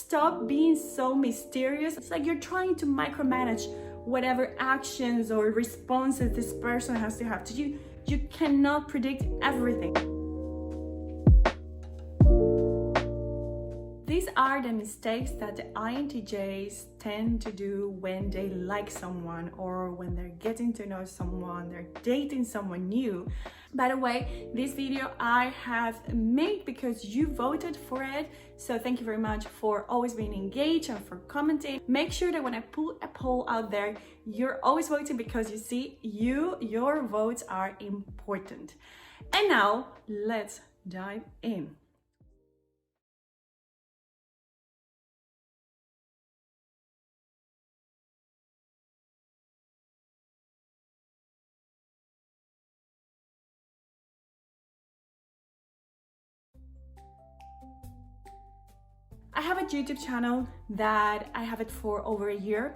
stop being so mysterious. It's like you're trying to micromanage whatever actions or responses this person has to have to you. You cannot predict everything. These are the mistakes that the INTJs tend to do when they like someone or when they're getting to know someone, they're dating someone new. By the way, this video I have made because you voted for it. So thank you very much for always being engaged and for commenting. Make sure that when I put a poll out there, you're always voting because you see, your votes are important. And now let's dive in. I have a YouTube channel that I have it for over a year,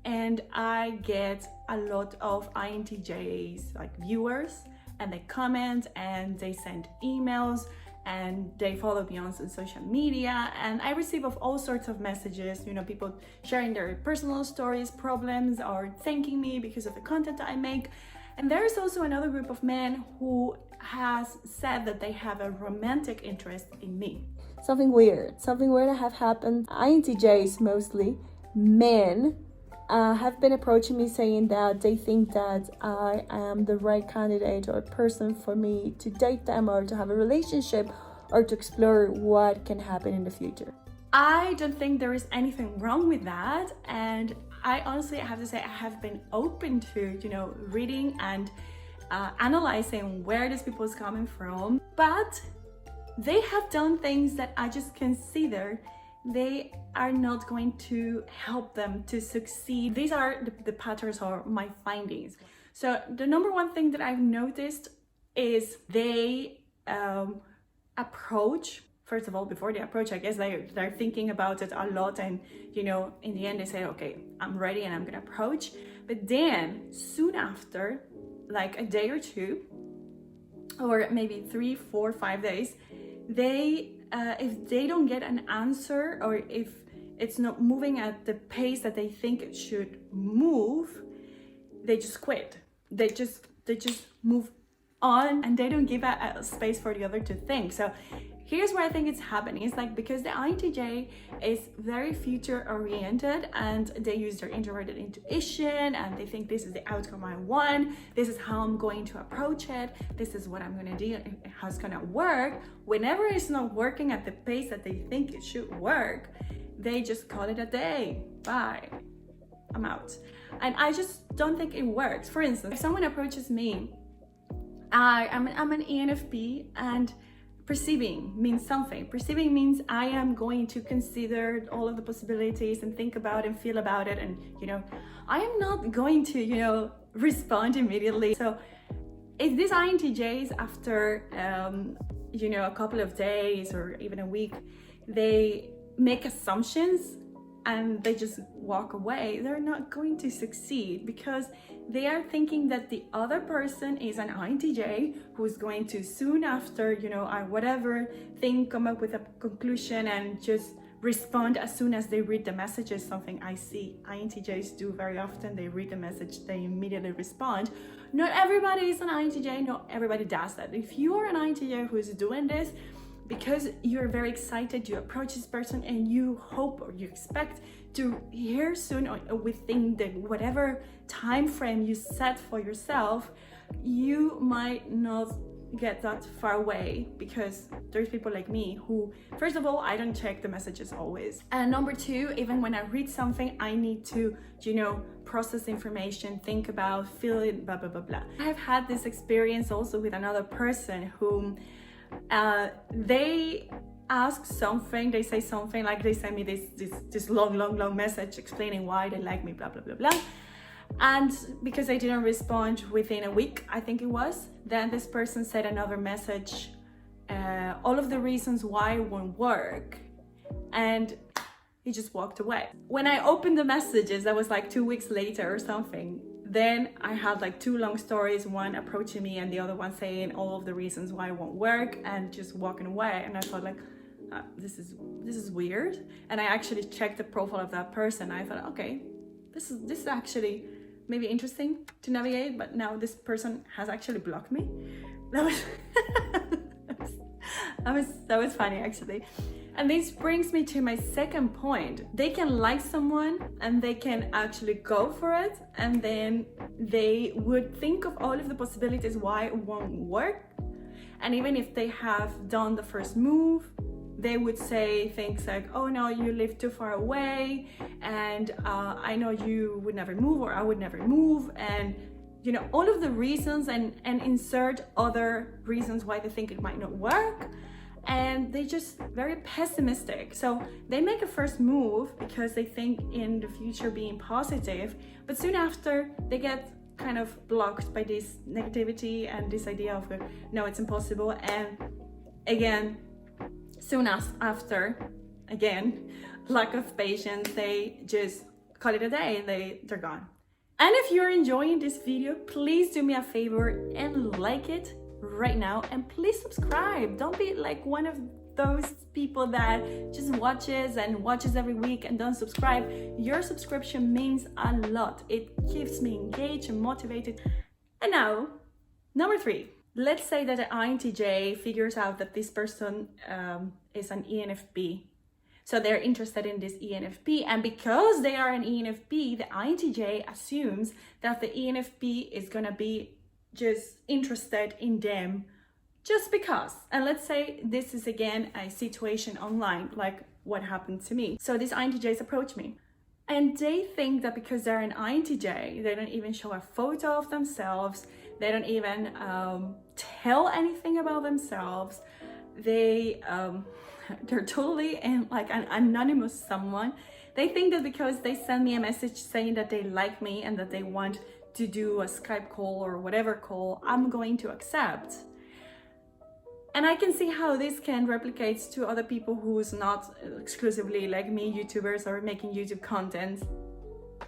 and I get a lot of INTJs like viewers, and they comment and they send emails and they follow me on social media, and I receive of all sorts of messages, you know, people sharing their personal stories, problems, or thanking me because of the content I make. And there's also another group of men who has said that they have a romantic interest in me. Something weird that have happened. INTJs, mostly men, have been approaching me saying that they think that I am the right candidate or person for me to date them or to have a relationship or to explore what can happen in the future. I don't think there is anything wrong with that, and I honestly have to say I have been open to, you know, reading and analyzing where these people is coming from, but they have done things that I just consider they are not going to help them to succeed. These are the patterns or my findings. So the number one thing that I've noticed is they approach, first of all, before they approach, I guess they're thinking about it a lot, and you know, in the end they say, okay, I'm ready and I'm gonna approach. But then soon after, like a day or two, or maybe 3, 4, 5 days, they if they don't get an answer, or if it's not moving at the pace that they think it should move, they just quit. They just move on, and they don't give a space for the other to think. So here's where I think it's happening. It's like because the INTJ is very future oriented and they use their introverted intuition, and they think this is the outcome I want, this is how I'm going to approach it, this is what I'm going to do, how it's going to work. Whenever it's not working at the pace that they think it should work, they just call it a day. Bye, I'm out. And I just don't think it works. For instance, if someone approaches me, I'm an ENFP, and perceiving means something. Perceiving means I am going to consider all of the possibilities and think about and feel about it, and you know, I am not going to, you know, respond immediately. So if these INTJs after you know, a couple of days or even a week, they make assumptions and they just walk away, they're not going to succeed, because they are thinking that the other person is an INTJ who's going to soon after, you know, whatever thing, come up with a conclusion and just respond as soon as they read the messages. Something I see INTJs do very often. They read the message, they immediately respond. Not everybody is an INTJ, not everybody does that. If you are an INTJ who is doing this because you're very excited, you approach this person and you hope or you expect to hear soon, or within the whatever time frame you set for yourself, you might not get that far away, because there's people like me who, first of all, I don't check the messages always, and number two, even when I read something, I need to, you know, process information, think about, feel it, blah blah blah blah. I've had this experience also with another person whom they ask something, they say something, like they send me this long message explaining why they like me, blah blah blah blah, and because I didn't respond within a week, I think it was, then this person said another message, all of the reasons why it won't work, and he just walked away. When I opened the messages, that was like 2 weeks later or something, then I had like 2 long stories, one approaching me and the other one saying all of the reasons why it won't work and just walking away. And I thought like, this is weird. And I actually checked the profile of that person. I thought, okay, this is actually maybe interesting to navigate, but now this person has actually blocked me. That was that was funny, actually. And this brings me to my second point. They can like someone and they can actually go for it, and then they would think of all of the possibilities why it won't work. And even if they have done the first move, they would say things like, oh no, you live too far away, and I know you would never move, or I would never move, and you know, all of the reasons, and insert other reasons why they think it might not work. And they just very pessimistic. So they make a first move because they think in the future being positive, but soon after they get kind of blocked by this negativity and this idea of no, it's impossible. And again, soon as after, again, lack of patience, they just call it a day and they're gone. And if you're enjoying this video, please do me a favor and like it right now, and please subscribe. Don't be like one of those people that just watches every week and don't subscribe. Your subscription means a lot. It keeps me engaged and motivated. And now, number 3. Let's say that an INTJ figures out that this person is an ENFP. So they're interested in this ENFP, and because they are an ENFP, the INTJ assumes that the ENFP is gonna be just interested in them just because. And let's say this is again a situation online, like what happened to me. So these INTJs approach me, and they think that because they're an INTJ, they don't even show a photo of themselves, they don't even tell anything about themselves, they're totally like an anonymous someone. They think that because they send me a message saying that they like me and that they want to do a Skype call or whatever call, I'm going to accept. And I can see how this can replicate to other people who's not exclusively like me, YouTubers or making YouTube content.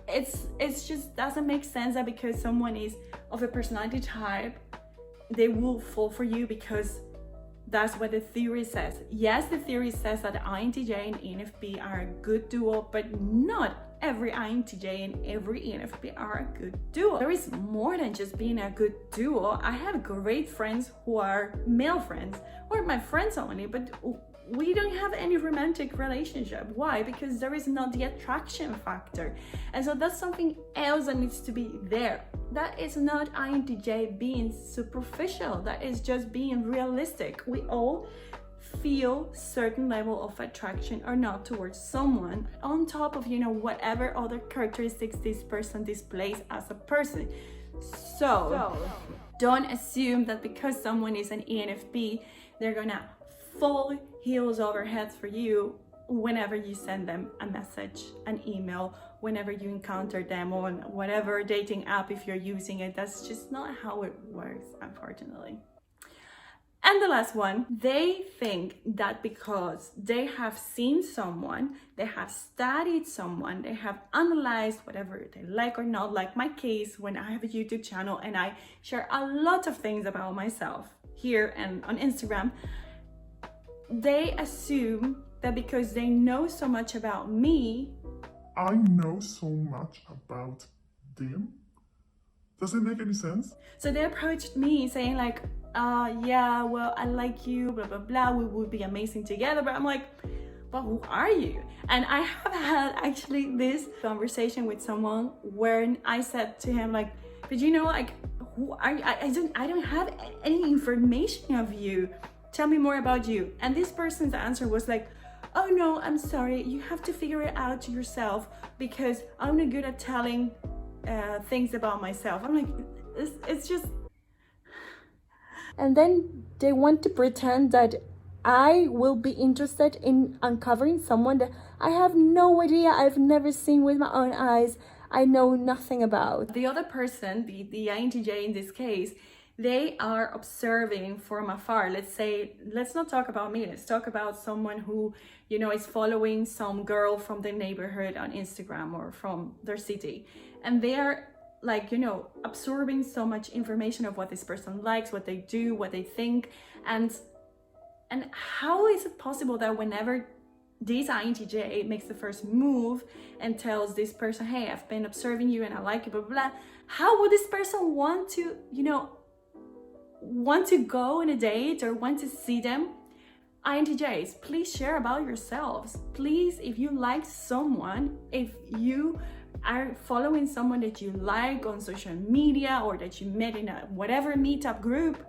It's just doesn't make sense that because someone is of a personality type, they will fall for you because that's what the theory says. Yes, the theory says that INTJ and ENFP are a good duo, but not every INTJ and every ENFP are a good duo. There is more than just being a good duo. I have great friends who are male friends, or my friends only, but we don't have any romantic relationship. Why? Because there is not the attraction factor. And so that's something else that needs to be there. That is not INTJ being superficial. That is just being realistic. We all feel certain level of attraction or not towards someone on top of, you know, whatever other characteristics this person displays as a person. So don't assume that because someone is an ENFP, they're gonna fall heels over heads for you whenever you send them a message, an email, whenever you encounter them on whatever dating app, if you're using it. That's just not how it works, unfortunately. And the last one, they think that because they have seen someone, they have studied someone, they have analyzed whatever they like or not, like my case when I have a YouTube channel and I share a lot of things about myself here and on Instagram, they assume that because they know so much about me, I know so much about them. Does it make any sense? So they approached me saying like, yeah, well, I like you, blah, blah, blah, we would be amazing together. But I'm like, but who are you? And I have had actually this conversation with someone where I said to him like, but you know, like, who are you? I don't have any information of you. Tell me more about you. And this person's answer was like, oh no, I'm sorry, you have to figure it out yourself because I'm not good at telling things about myself. I'm like, it's just... And then they want to pretend that I will be interested in uncovering someone that I have no idea, I've never seen with my own eyes, I know nothing about. The other person, the INTJ in this case, they are observing from afar. Let's not talk about me, let's talk about someone who, you know, is following some girl from their neighborhood on Instagram or from their city. And they are like, you know, absorbing so much information of what this person likes, what they do, what they think. And And how is it possible that whenever this INTJ makes the first move and tells this person, hey, I've been observing you and I like you, blah, blah, blah, how would this person want to, want to go on a date or want to see them? INTJs, please share about yourselves. Please, if you like someone, if you are following someone that you like on social media or that you met in a whatever meetup group,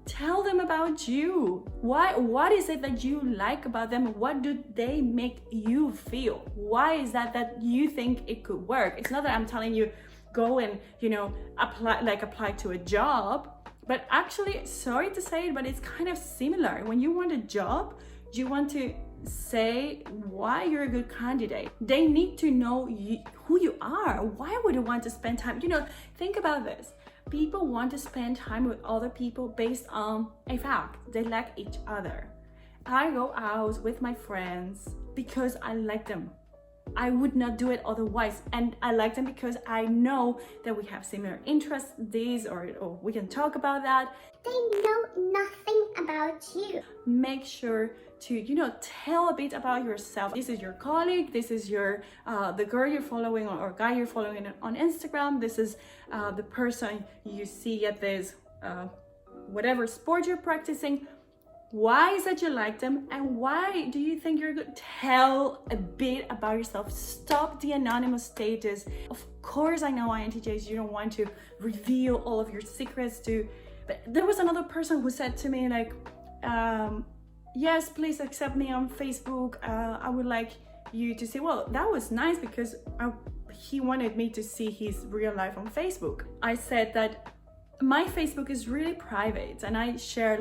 tell them about you. What is it that you like about them? What do they make you feel? Why is that you think it could work? It's not that I'm telling you go and apply to a job, but actually, sorry to say it, but it's kind of similar. When you want a job, you want to say why you're a good candidate. They need to know who you are. Why would you want to spend time? Think about this. People want to spend time with other people based on a fact. They like each other. I go out with my friends because I like them. I would not do it otherwise. And I like them because I know that we have similar interests, or we can talk about that. They know nothing about you. Make sure to, tell a bit about yourself. This is your colleague, this is your the girl you're following or guy you're following on Instagram. This is the person you see at this whatever sport you're practicing. Why is that you like them, and why do you think you're good? Tell a bit about yourself. Stop the anonymous status. Of course, I know INTJs, you don't want to reveal all of your secrets but there was another person who said to me yes, please accept me on Facebook. I would like you to see. Well, that was nice because he wanted me to see his real life on Facebook. I said that my Facebook is really private and I share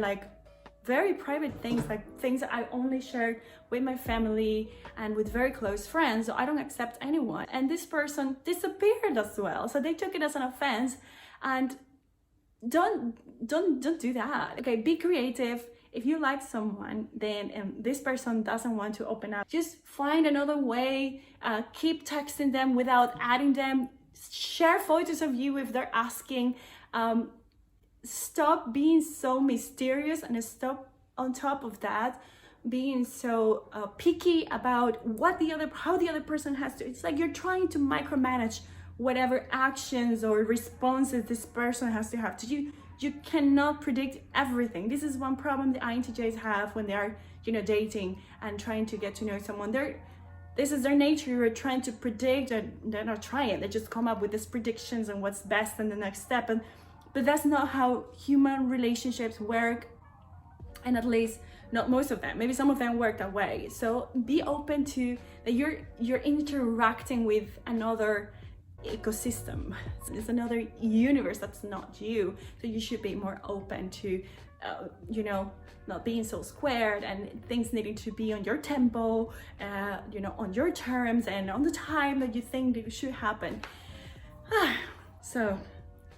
very private things, things that I only share with my family and with very close friends. So I don't accept anyone. And this person disappeared as well. So they took it as an offense, and don't do that. Okay, be creative. If you like someone, then this person doesn't want to open up, just find another way. Keep texting them without adding them. Share photos of you if they're asking. Stop being so mysterious, and stop on top of that being so picky about how the other person has to. It's like you're trying to micromanage whatever actions or responses this person has to have. You cannot predict everything. This is one problem the INTJs have when they are dating and trying to get to know someone. This is their nature. You're trying to predict, and they're not trying. They just come up with these predictions and what's best and the next step. But that's not how human relationships work, and at least not most of them. Maybe some of them work that way. So be open to that you're interacting with another ecosystem. It's another universe that's not you. So you should be more open to, not being so squared and things needing to be on your tempo, on your terms and on the time that you think that it should happen. So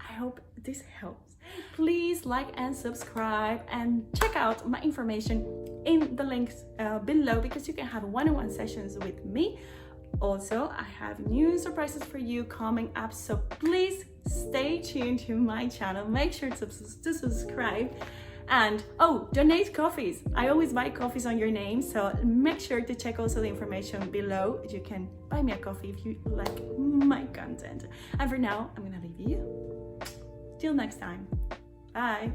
I hope this helps. Please like and subscribe and check out my information in the links below, because you can have one-on-one sessions with me. Also, I have new surprises for you coming up, so please stay tuned to my channel. Make sure to subscribe, and donate coffees. I always buy coffees on your name, so make sure to check also the information below. You can buy me a coffee if you like my content. And for now, I'm gonna leave you. Till next time. Bye.